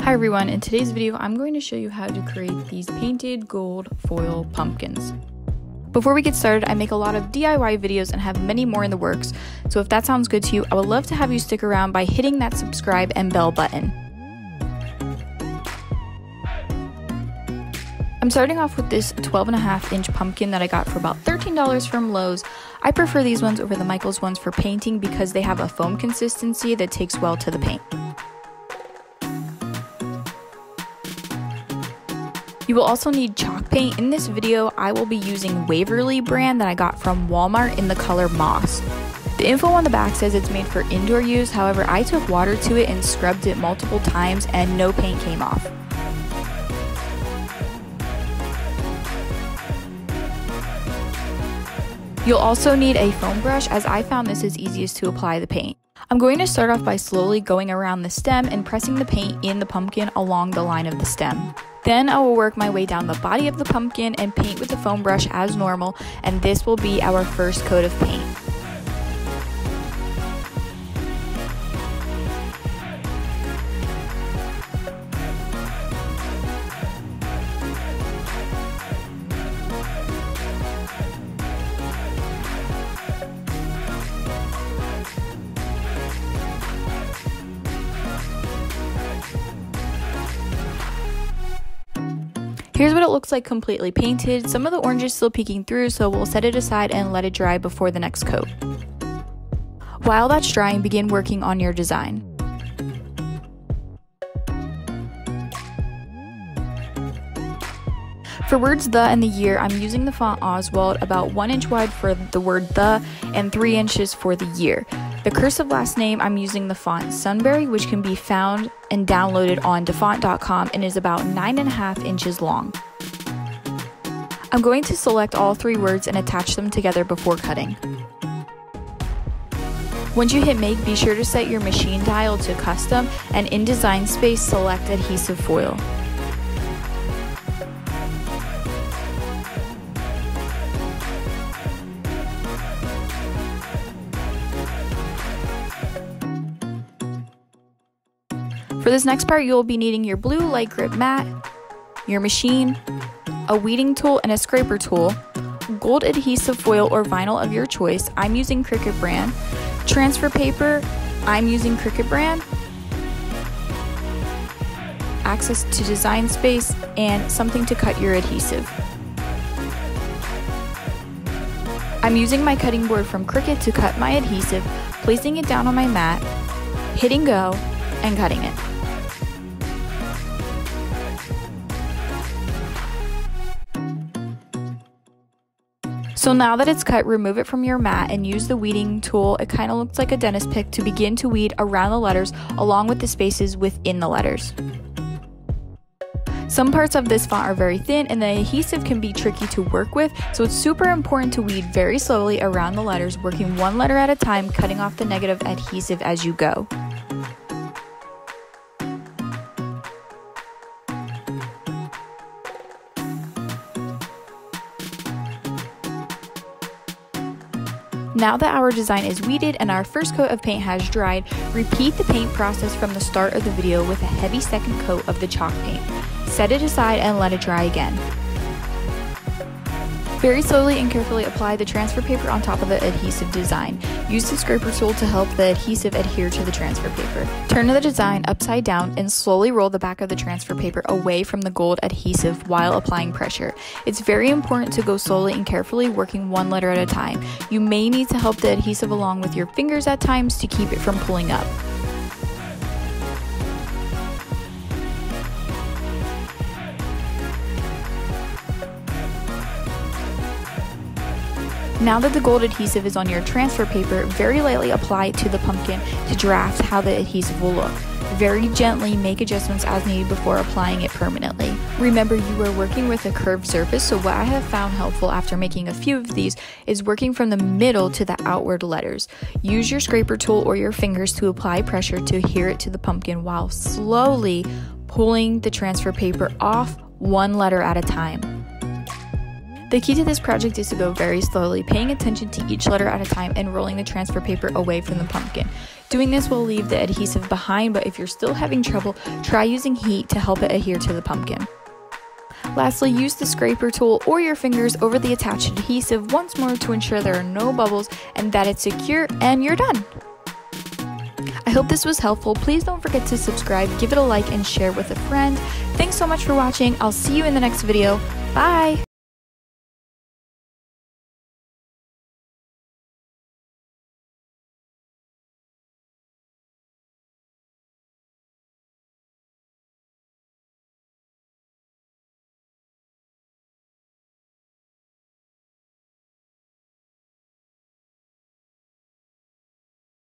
Hi everyone, in today's video I'm going to show you how to create these painted gold foil pumpkins. Before we get started, I make a lot of DIY videos and have many more in the works, so if that sounds good to you, I would love to have you stick around by hitting that subscribe and bell button. I'm starting off with this 12.5-inch pumpkin that I got for about $13 from Lowe's. I prefer these ones over the Michaels ones for painting because they have a foam consistency that takes well to the paint. You will also need chalk paint. In this video, I will be using Waverly brand that I got from Walmart in the color Moss. The info on the back says it's made for indoor use, however, I took water to it and scrubbed it multiple times and no paint came off. You'll also need a foam brush, as I found this is easiest to apply the paint. I'm going to start off by slowly going around the stem and pressing the paint in the pumpkin along the line of the stem. Then I will work my way down the body of the pumpkin and paint with the foam brush as normal, and this will be our first coat of paint. Here's what it looks like completely painted. Some of the orange is still peeking through, so we'll set it aside and let it dry before the next coat. While that's drying, begin working on your design. For words the and the year, I'm using the font Oswald, about 1 inch wide for the word the and 3 inches for the year. The cursive last name, I'm using the font Sunbury, which can be found and downloaded on dafont.com and is about 9.5 inches long. I'm going to select all 3 words and attach them together before cutting. Once you hit make, be sure to set your machine dial to custom, and in design space, select adhesive foil. For this next part, you'll be needing your blue light grip mat, your machine, a weeding tool and a scraper tool, gold adhesive foil or vinyl of your choice, I'm using Cricut brand, transfer paper, I'm using Cricut brand, access to design space, and something to cut your adhesive. I'm using my cutting board from Cricut to cut my adhesive, placing it down on my mat, hitting go, and cutting it. So now that it's cut, remove it from your mat and use the weeding tool. It kind of looks like a dentist pick to begin to weed around the letters along with the spaces within the letters. Some parts of this font are very thin and the adhesive can be tricky to work with, so it's super important to weed very slowly around the letters, working one letter at a time, cutting off the negative adhesive as you go. Now that our design is weeded and our first coat of paint has dried, repeat the paint process from the start of the video with a heavy second coat of the chalk paint. Set it aside and let it dry again. Very slowly and carefully apply the transfer paper on top of the adhesive design. Use the scraper tool to help the adhesive adhere to the transfer paper. Turn the design upside down and slowly roll the back of the transfer paper away from the gold adhesive while applying pressure. It's very important to go slowly and carefully, working one letter at a time. You may need to help the adhesive along with your fingers at times to keep it from pulling up. Now that the gold adhesive is on your transfer paper, very lightly apply it to the pumpkin to draft how the adhesive will look. Very gently make adjustments as needed before applying it permanently. Remember, you are working with a curved surface, so what I have found helpful after making a few of these is working from the middle to the outward letters. Use your scraper tool or your fingers to apply pressure to adhere it to the pumpkin while slowly pulling the transfer paper off one letter at a time. The key to this project is to go very slowly, paying attention to each letter at a time and rolling the transfer paper away from the pumpkin. Doing this will leave the adhesive behind, but if you're still having trouble, try using heat to help it adhere to the pumpkin. Lastly, use the scraper tool or your fingers over the attached adhesive once more to ensure there are no bubbles and that it's secure, and you're done. I hope this was helpful. Please don't forget to subscribe, give it a like, and share with a friend. Thanks so much for watching. I'll see you in the next video. Bye!